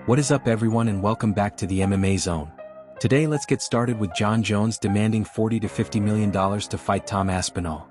What is up everyone and welcome back to the MMA Zone. Today let's get started with Jon Jones demanding $40 to $50 million to fight Tom Aspinall.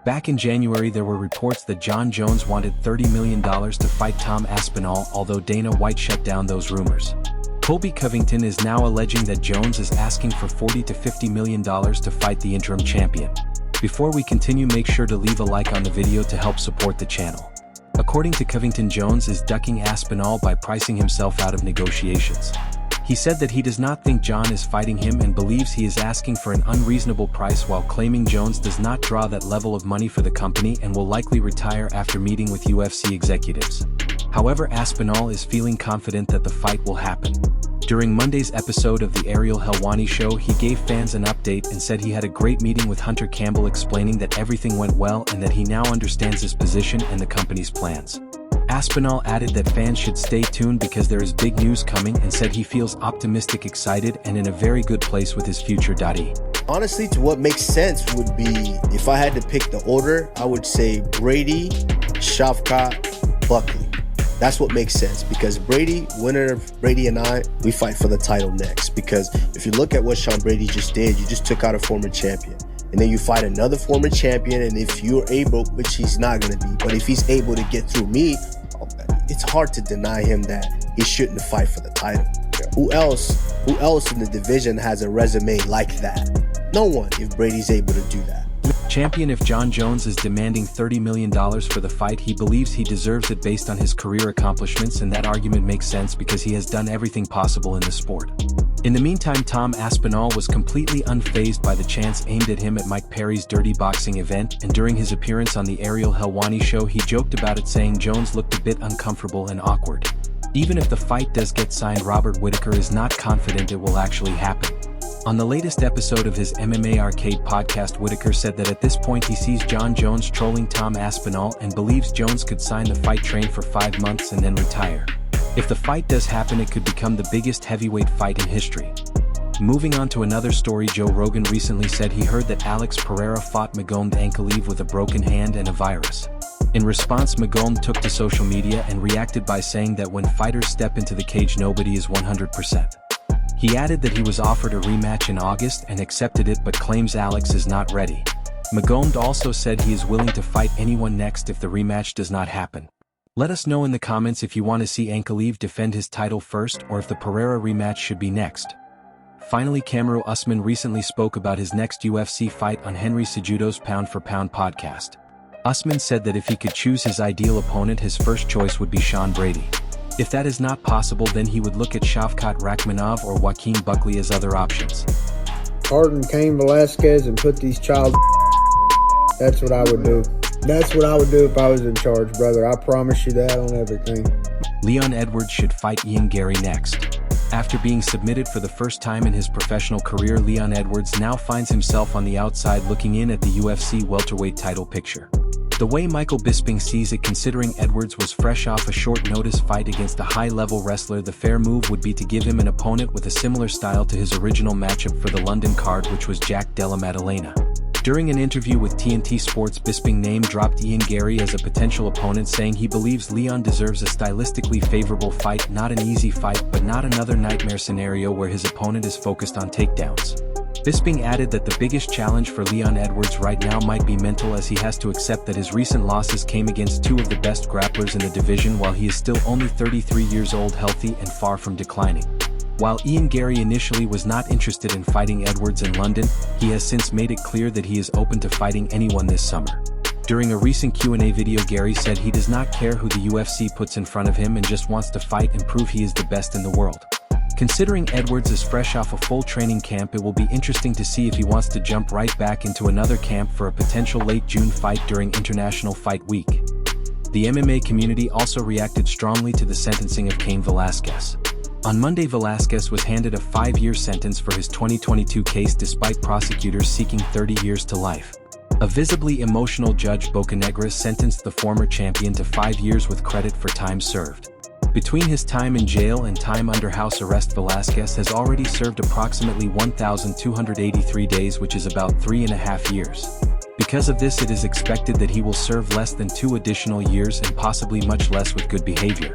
Back in January there were reports that Jon Jones wanted $30 million to fight Tom Aspinall, although Dana White shut down those rumors. Colby Covington is now alleging that Jones is asking for $40 to $50 million to fight the interim champion. Before we continue, make sure to leave a like on the video to help support the channel. According to Covington, Jones is ducking Aspinall by pricing himself out of negotiations. He said that he does not think Jon is fighting him and believes he is asking for an unreasonable price, while claiming Jones does not draw that level of money for the company and will likely retire after meeting with UFC executives. However, Aspinall is feeling confident that the fight will happen. During Monday's episode of the Ariel Helwani show, he gave fans an update and said he had a great meeting with Hunter Campbell, explaining that everything went well and that he now understands his position and the company's plans. Aspinall added that fans should stay tuned because there is big news coming, and said he feels optimistic, excited, and in a very good place with his future. Honestly, to what makes sense would be, if I had to pick the order, I would say Brady, Shavkat, Buckley. That's what makes sense, because Brady, winner of Brady and I, we fight for the title next. Because if you look at what Sean Brady just did, you just took out a former champion. And then you fight another former champion, and if you're able, which he's not going to be, but if he's able to get through me, it's hard to deny him that he shouldn't fight for the title. Who else in the division has a resume like that? No one, if Brady's able to do that. Champion, if Jon Jones is demanding $30 million for the fight, he believes he deserves it based on his career accomplishments, and that argument makes sense because he has done everything possible in the sport. In the meantime, Tom Aspinall was completely unfazed by the chants aimed at him at Mike Perry's Dirty Boxing event, and during his appearance on the Ariel Helwani show he joked about it, saying Jones looked a bit uncomfortable and awkward. Even if the fight does get signed, Robert Whittaker is not confident it will actually happen. On the latest episode of his MMA Arcade podcast, Whittaker said that at this point he sees Jon Jones trolling Tom Aspinall and believes Jones could sign the fight, train for 5 months, and then retire. If the fight does happen, it could become the biggest heavyweight fight in history. Moving on to another story, Joe Rogan recently said he heard that Alex Pereira fought Magomed Ankalaev with a broken hand and a virus. In response, Magomed took to social media and reacted by saying that when fighters step into the cage, nobody is 100%. He added that he was offered a rematch in August and accepted it, but claims Alex is not ready. Magomed also said he is willing to fight anyone next if the rematch does not happen. Let us know in the comments if you want to see Ankalaev defend his title first, or if the Pereira rematch should be next. Finally, Kamaru Usman recently spoke about his next UFC fight on Henry Cejudo's Pound for Pound podcast. Usman said that if he could choose his ideal opponent, his first choice would be Sean Brady. If that is not possible, then he would look at Shavkat Rakhmonov or Joaquin Buckley as other options. Pardon Cain Velasquez and put these child. That's what I would do. That's what I would do if I was in charge, brother. I promise you that on everything. Leon Edwards should fight Ian Gary next. After being submitted for the first time in his professional career, Leon Edwards now finds himself on the outside looking in at the UFC welterweight title picture. The way Michael Bisping sees it, considering Edwards was fresh off a short-notice fight against a high-level wrestler, the fair move would be to give him an opponent with a similar style to his original matchup for the London card, which was Jack Della Maddalena. During an interview with TNT Sports, Bisping name-dropped Ian Gary as a potential opponent, saying he believes Leon deserves a stylistically favorable fight, not an easy fight, but not another nightmare scenario where his opponent is focused on takedowns. Bisping added that the biggest challenge for Leon Edwards right now might be mental, as he has to accept that his recent losses came against two of the best grapplers in the division, while he is still only 33 years old, healthy, and far from declining. While Ian Gary initially was not interested in fighting Edwards in London, he has since made it clear that he is open to fighting anyone this summer. During a recent Q&A video, Gary said he does not care who the UFC puts in front of him and just wants to fight and prove he is the best in the world. Considering Edwards is fresh off a full training camp, it will be interesting to see if he wants to jump right back into another camp for a potential late June fight during International Fight Week. The MMA community also reacted strongly to the sentencing of Cain Velasquez. On Monday, Velasquez was handed a 5-year sentence for his 2022 case, despite prosecutors seeking 30 years to life. A visibly emotional Judge Bocanegra sentenced the former champion to 5 years with credit for time served. Between his time in jail and time under house arrest, Velasquez has already served approximately 1,283 days, which is about 3.5 years. Because of this, it is expected that he will serve less than 2 additional years, and possibly much less with good behavior.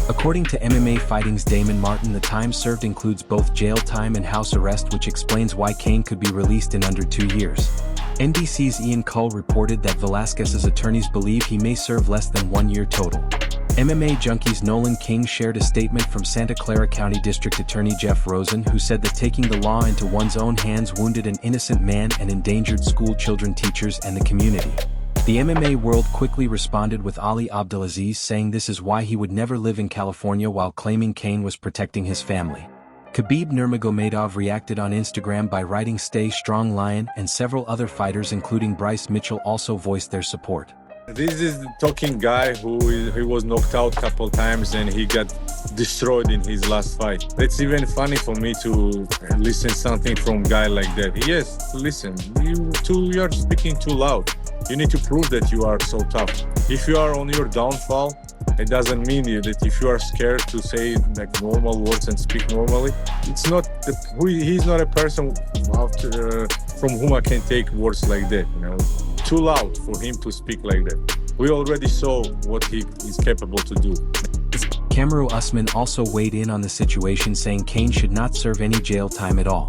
According to MMA Fighting's Damon Martin, the time served includes both jail time and house arrest, which explains why Cain could be released in under 2 years. NBC's Ian Cull reported that Velasquez's attorneys believe he may serve less than 1 year total. MMA Junkie's Nolan King shared a statement from Santa Clara County District Attorney Jeff Rosen, who said that taking the law into one's own hands wounded an innocent man and endangered school children, teachers, and the community. The MMA world quickly responded with Ali Abdelaziz saying this is why he would never live in California, while claiming Cain was protecting his family. Khabib Nurmagomedov reacted on Instagram by writing "Stay Strong Lion," and several other fighters including Bryce Mitchell also voiced their support. This is the talking guy he was knocked out a couple times and he got destroyed in his last fight. It's even funny for me to listen something from a guy like that. Yes, listen, you're speaking too loud. You need to prove that you are so tough. If you are on your downfall, it doesn't mean that if you are scared to say like normal words and speak normally, he's not a person from whom I can take words like that, you know. Too loud for him to speak like that. We already saw what he is capable to do. Kamaru Usman also weighed in on the situation, saying Cain should not serve any jail time at all.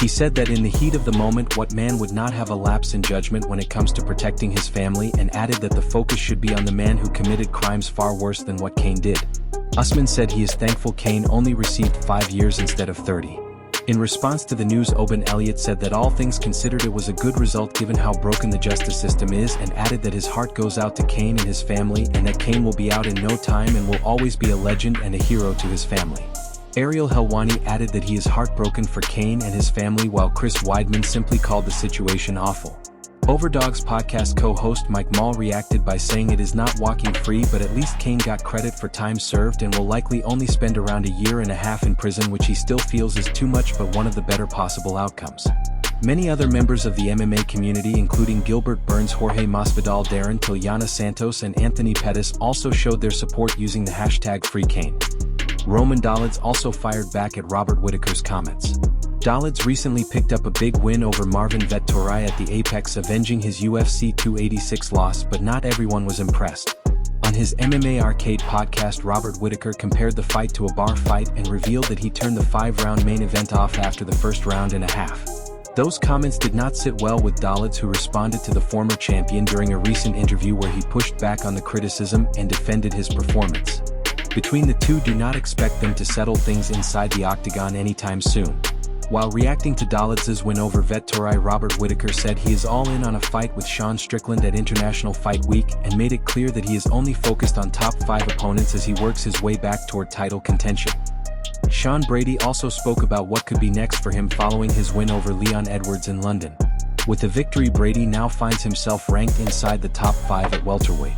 He said that in the heat of the moment, what man would not have a lapse in judgment when it comes to protecting his family, and added that the focus should be on the man who committed crimes far worse than what Cain did. Usman said he is thankful Cain only received 5 years instead of 30. In response to the news, Oban Elliott said that all things considered it was a good result given how broken the justice system is, and added that his heart goes out to Cain and his family, and that Cain will be out in no time and will always be a legend and a hero to his family. Ariel Helwani added that he is heartbroken for Cain and his family, while Chris Weidman simply called the situation awful. Overdog's podcast co-host Mike Mall reacted by saying it is not walking free, but at least Cain got credit for time served and will likely only spend around 1.5 years in prison, which he still feels is too much but one of the better possible outcomes. Many other members of the MMA community, including Gilbert Burns, Jorge Masvidal, Darren Till, Yana Santos, and Anthony Pettis, also showed their support using the hashtag #FreeCain. Roman Dolidze also fired back at Robert Whittaker's comments. Dolidze recently picked up a big win over Marvin Vettori at the Apex, avenging his UFC 286 loss, but not everyone was impressed. On his MMA Arcade podcast, Robert Whittaker compared the fight to a bar fight and revealed that he turned the 5-round main event off after the first round and a half. Those comments did not sit well with Dolidze, who responded to the former champion during a recent interview where he pushed back on the criticism and defended his performance. Between the two, do not expect them to settle things inside the octagon anytime soon. While reacting to Dolidze's win over Vettori, Robert Whittaker said he is all in on a fight with Sean Strickland at International Fight Week, and made it clear that he is only focused on top 5 opponents as he works his way back toward title contention. Sean Brady also spoke about what could be next for him following his win over Leon Edwards in London. With the victory, Brady now finds himself ranked inside the top 5 at welterweight.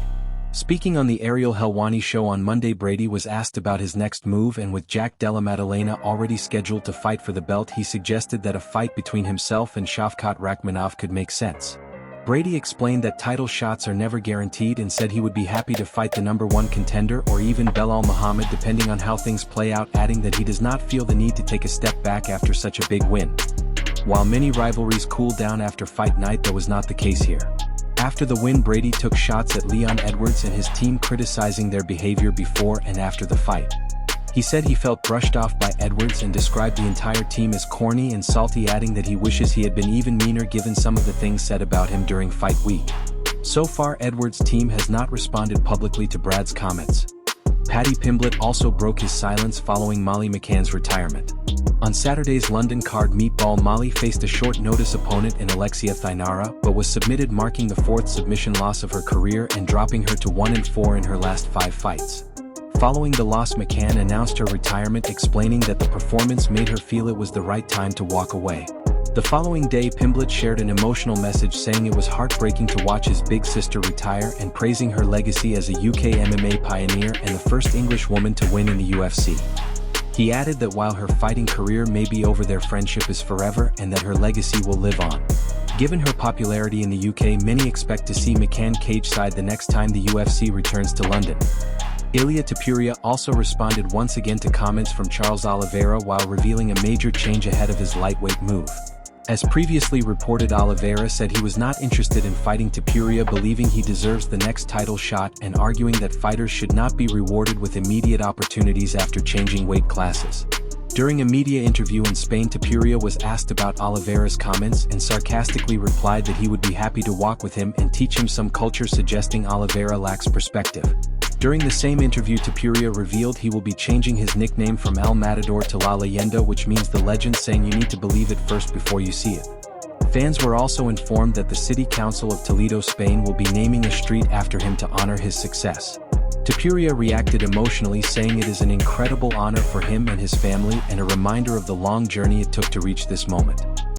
Speaking on the Ariel Helwani show on Monday, Brady was asked about his next move, and with Jack Della Maddalena already scheduled to fight for the belt, he suggested that a fight between himself and Shavkat Rakhmonov could make sense. Brady explained that title shots are never guaranteed and said he would be happy to fight the #1 contender or even Belal Muhammad depending on how things play out, adding that he does not feel the need to take a step back after such a big win. While many rivalries cool down after fight night, that was not the case here. After the win, Brady took shots at Leon Edwards and his team, criticizing their behavior before and after the fight. He said he felt brushed off by Edwards and described the entire team as corny and salty, adding that he wishes he had been even meaner given some of the things said about him during fight week. So far, Edwards' team has not responded publicly to Brad's comments. Paddy Pimblett also broke his silence following Molly McCann's retirement. On Saturday's London card, Meatball Molly faced a short-notice opponent in Alexia Thainara, but was submitted, marking the 4th submission loss of her career and dropping her to 1-4 in her last 5 fights. Following the loss, McCann announced her retirement, explaining that the performance made her feel it was the right time to walk away. The following day, Pimblett shared an emotional message saying it was heartbreaking to watch his big sister retire and praising her legacy as a UK MMA pioneer and the first English woman to win in the UFC. He added that while her fighting career may be over, their friendship is forever and that her legacy will live on. Given her popularity in the UK, many expect to see McCann cageside the next time the UFC returns to London. Ilia Topuria also responded once again to comments from Charles Oliveira while revealing a major change ahead of his lightweight move. As previously reported, Oliveira said he was not interested in fighting Topuria, believing he deserves the next title shot and arguing that fighters should not be rewarded with immediate opportunities after changing weight classes. During a media interview in Spain, Topuria was asked about Oliveira's comments and sarcastically replied that he would be happy to walk with him and teach him some culture, suggesting Oliveira lacks perspective. During the same interview, Topuria revealed he will be changing his nickname from El Matador to La Leyenda, which means the legend, saying you need to believe it first before you see it. Fans were also informed that the City Council of Toledo, Spain will be naming a street after him to honor his success. Topuria reacted emotionally, saying it is an incredible honor for him and his family and a reminder of the long journey it took to reach this moment.